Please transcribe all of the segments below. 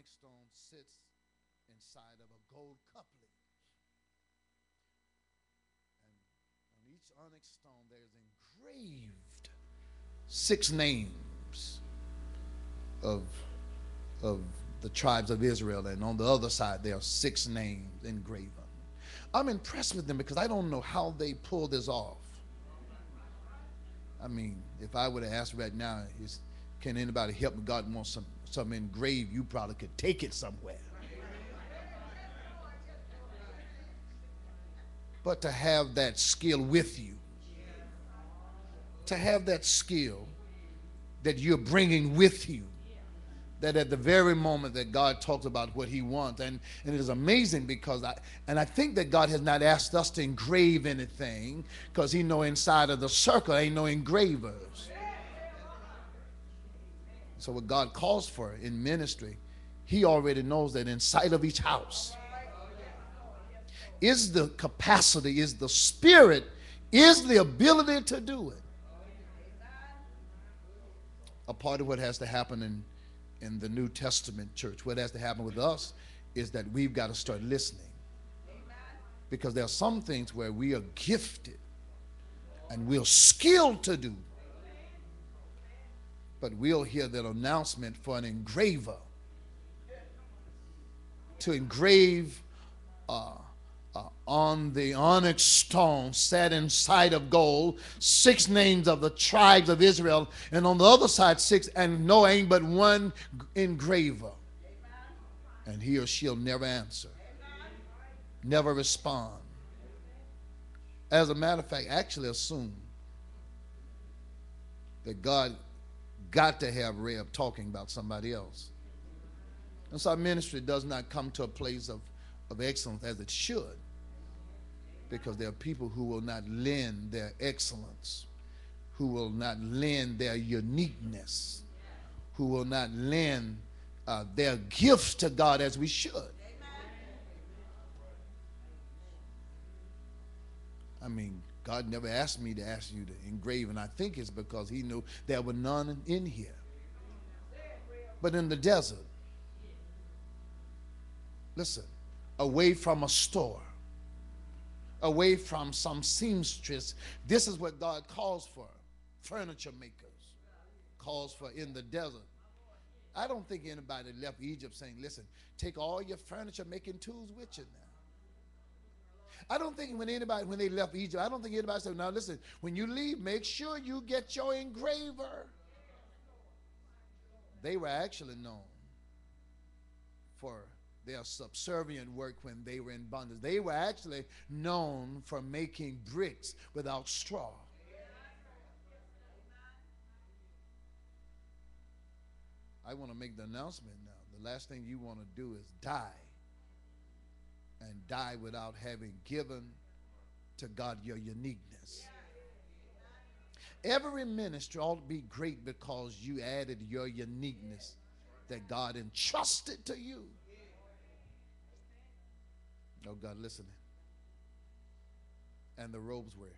onyx stone sits inside of a gold couplet. And on each onyx stone there's engraved 6 names of, of the tribes of Israel, and on the other side there are 6 names engraved. I'm impressed with them because I don't know how they pull this off. I mean, if I were to ask right now, can anybody help me? God wants some engraved, you probably could take it somewhere. But to have that skill with you, to have that skill that you're bringing with you, that at the very moment that God talks about what he wants, and it is amazing because I think that God has not asked us to engrave anything because he know inside of the circle ain't no engravers. So what God calls for in ministry, he already knows that inside of each house is the capacity, is the spirit, is the ability to do it. A part of what has to happen in the New Testament church, what has to happen with us is that we've got to start listening. Because there are some things where we are gifted and we're skilled to do, but we'll hear that announcement for an engraver to engrave on the onyx stone set inside of gold 6 names of the tribes of Israel, and on the other side 6, and no, ain't but one engraver, and he or she'll never answer, never respond. As a matter of fact, actually assume that God got to have Reb talking about somebody else. And so our ministry does not come to a place of excellence as it should, because there are people who will not lend their excellence, who will not lend their uniqueness, who will not lend their gifts to God as we should. I mean, God never asked me to ask you to engrave, and I think it's because he knew there were none in here. But in the desert, listen, away from a store, away from some seamstress, this is what God calls for. Furniture makers, calls for in the desert. I don't think anybody left Egypt saying, listen, take all your furniture making tools with you now. I don't think when they left Egypt, I don't think anybody said, now listen, when you leave, make sure you get your engraver. They were actually known for their subservient work when they were in bondage. They were actually known for making bricks without straw. I want to make the announcement now. The last thing you want to do is die, and die without having given to God your uniqueness. Every ministry ought to be great because you added your uniqueness that God entrusted to you. Oh God, listen. And the robes were,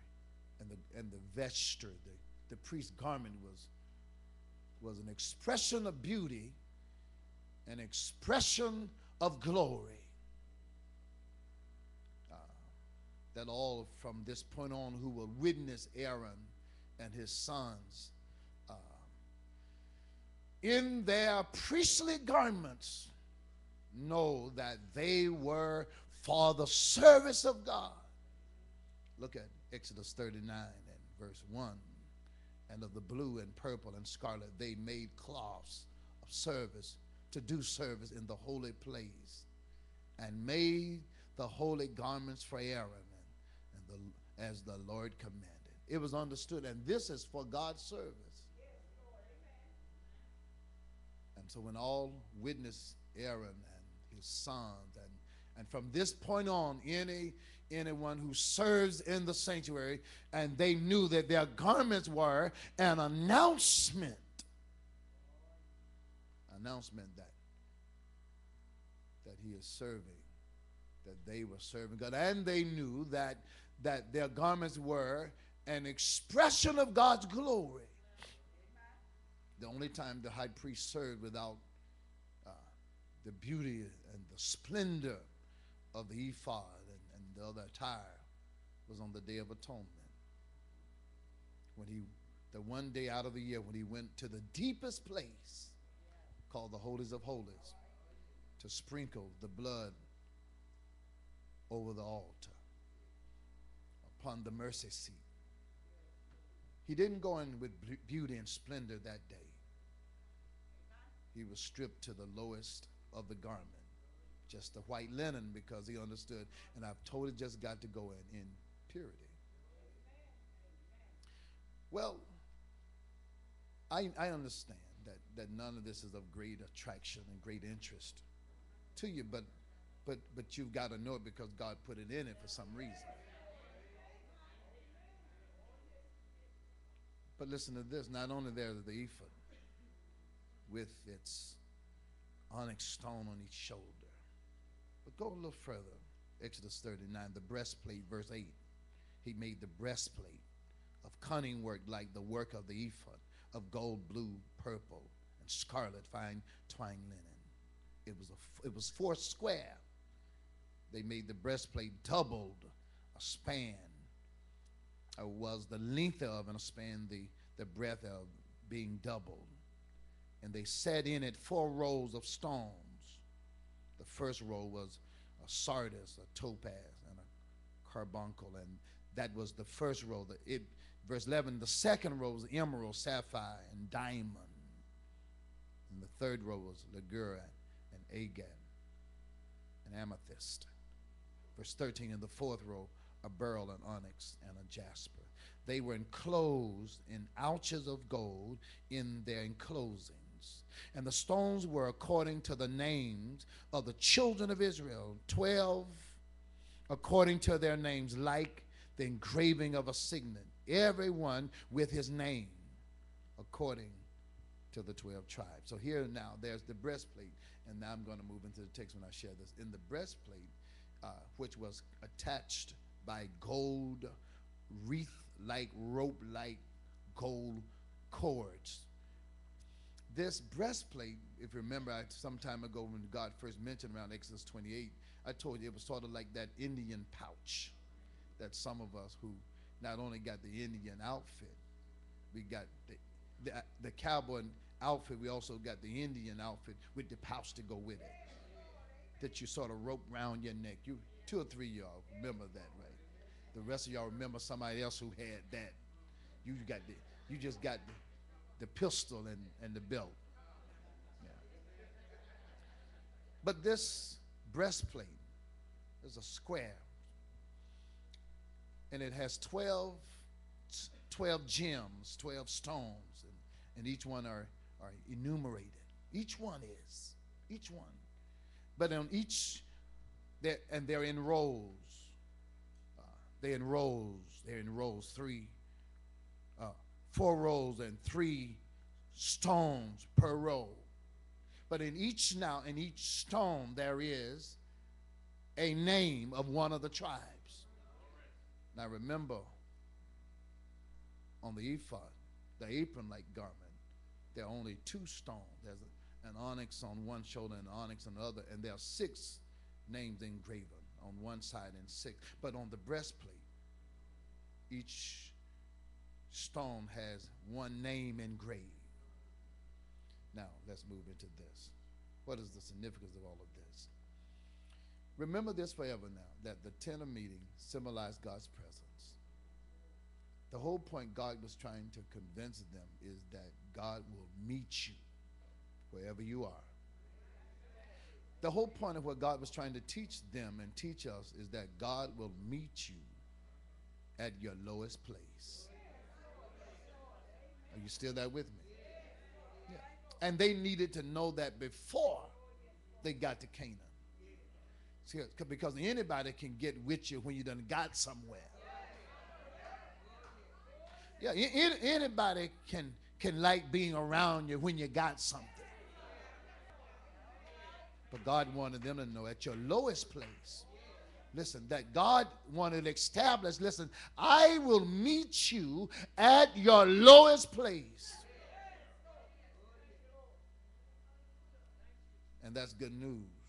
and the vesture, the priest's garment was an expression of beauty, an expression of glory. That all from this point on who will witness Aaron and his sons in their priestly garments know that they were for the service of God. Look at Exodus 39 and verse 1. And of the blue and purple and scarlet they made cloths of service to do service in the holy place, and made the holy garments for Aaron as the Lord commanded. It was understood, and this is for God's service. And so when all witnessed Aaron and his sons, and from this point on, anyone who serves in the sanctuary, and they knew that their garments were an announcement that he is serving, that they were serving God, and they knew that their garments were an expression of God's glory. The only time the high priest served without the beauty and the splendor of the ephod and the other attire was on the Day of Atonement. When he, the one day out of the year when he went to the deepest place called the Holies of Holies to sprinkle the blood over the altar upon the mercy seat. He didn't go in with beauty and splendor that day. He was stripped to the lowest of the garment, just the white linen, because he understood, and I've totally just got to go in purity. Well, I understand that none of this is of great attraction and great interest to you, but you've got to know it because God put it in it for some reason. But listen to this, not only there is the ephod with its onyx stone on each shoulder, but go a little further, Exodus 39, the breastplate, verse 8. He made the breastplate of cunning work like the work of the ephod, of gold, blue, purple, and scarlet, fine twined linen. It was 4 square. They made the breastplate doubled a span. Was the length of, and a span the breadth of, being doubled. And they set in it 4 rows of stones. The first row was a sardius, a topaz, and a carbuncle, and that was the first row. Verse 11, the second row was emerald, sapphire, and diamond. And the third row was ligure and agate and amethyst. Verse 13, in the fourth row, a beryl, an onyx, and a jasper. They were enclosed in ouches of gold in their enclosings. And the stones were according to the names of the children of Israel, 12 according to their names, like the engraving of a signet, every one with his name, according to the 12 tribes. So here now, there's the breastplate, and now I'm going to move into the text when I share this. In the breastplate, which was attached by gold wreath-like, rope-like gold cords. This breastplate, if you remember, some time ago when God first mentioned around Exodus 28, I told you it was sort of like that Indian pouch that some of us who not only got the Indian outfit, we got the cowboy outfit, we also got the Indian outfit with the pouch to go with it, that you sort of rope around your neck. You 2 or 3 of y'all remember that, right? The rest of y'all remember somebody else who had that. You just got the pistol and the belt. Yeah. But this breastplate is a square, and it has 12 gems, 12 stones, and each one are enumerated. Each one. But on each, they're in rows. They're in rows, 4 rows and 3 stones per row. But in each stone there is a name of one of the tribes. Now remember, on the ephod, the apron-like garment, there are only 2 stones. There's an onyx on one shoulder and an onyx on the other, and there are 6 names engraven on one side and 6. But on the breastplate, each stone has one name engraved. Now, let's move into this. What is the significance of all of this? Remember this forever now, that the tent of meeting symbolized God's presence. The whole point God was trying to convince them is that God will meet you wherever you are. The whole point of what God was trying to teach them and teach us is that God will meet you at your lowest place. Are you still there with me? Yeah. And they needed to know that before they got to Canaan. See, because anybody can get with you when you done got somewhere. Yeah, anybody can like being around you when you got something. But God wanted them to know at your lowest place. Listen, that God wanted to establish, listen, I will meet you at your lowest place. And that's good news.